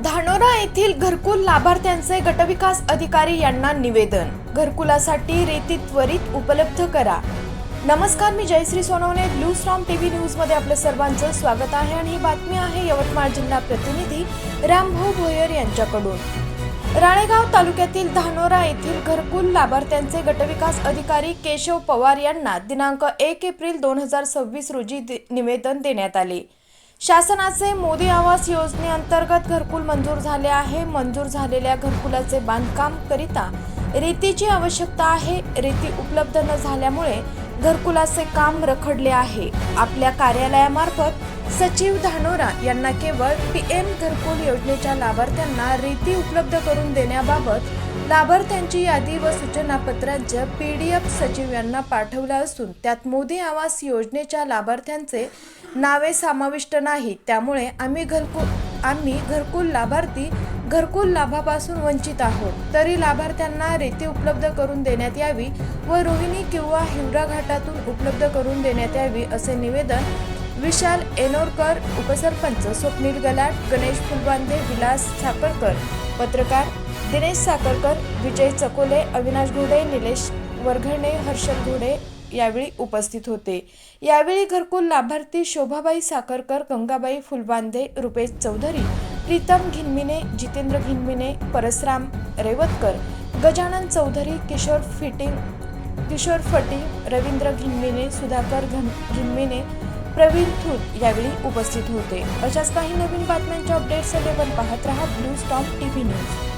धानोरा येथील घरकुल लाभार्थ्यांचे गटविकास अधिकारी यांना निवेदन, घरकुलासाठी रेती त्वरित उपलब्ध करा। नमस्कार, मी Jayashree Sonawane, blue storm TV news मध्ये आपलं सर्वांचं स्वागत आहे आणि ही बातमी आहे यवतमाळ जिल्हा प्रतिनिधी रामभाऊ भोयर यांच्याकडून। राळेगाव तालुक्यातील धानोरा येथील घरकुल लाभार्थ्यांचे गटविकास अधिकारी केशव पवार यांना दिनांक 1 एप्रिल 2026 रोजी निवेदन देण्यात आले। शासनाचे मोदी आवास योजनेअंतर्गत घरकुल मंजूर झाले आहे। मंजूर झालेल्या घरकुलाचे बांधकाम करिता रेतीची आवश्यकता आहे। रेती उपलब्ध न झाल्यामुळे घरकुलाचे काम रखडले आहे। आपल्या कार्यालयामार्फत सचिव धानोरा यांना केवळ PM घरकुल योजनेच्या लाभार्थ्यांना रेती उपलब्ध करून देण्याबाबत लाभार्थ्यांची यादी व सूचनापत्रांचे PDF सचिव यांना पाठवले असून त्यात मोदी आवास योजनेच्या लाभार्थ्यांचे नावे समाविष्ट नाही। त्यामुळे आम्ही घरकुल लाभार्थी घरकुल लाभापासून वंचित आहोत। तरी लाभार्थ्यांना रेती उपलब्ध करून देण्यात यावी व रोहिणी किंवा हिवरा घाटातून उपलब्ध करून देण्यात यावी असे निवेदन विशाल एनोरकर, उपसरपंच स्वप्नील गलाट, गणेश फुलबांदे, विलास साखरकर, पत्रकार दिनेश साखरकर, विजय चकोले, अविनाश घोडे, निलेश वरघणे, हर्षल घोडे यावेळी उपस्थित होते। यावेळी घरकुल लाभार्थी शोभाबाई साखरकर, गंगाबाई फुलबांदे, रुपेश चौधरी, प्रीतम घिनमिने, जितेंद्र घिनमिने, परसराम रेवतकर, गजानन चौधरी, किशोर फटी, रवींद्र घिनमिने, सुधाकर घिनमिने, प्रवीण थूत यावेळी उपस्थित होते। अशाच काही नवीन बातम्यांच्या अपडेट्ससाठी आपण पाहत रहा ब्लू स्टॉर्म टीव्ही न्यूज।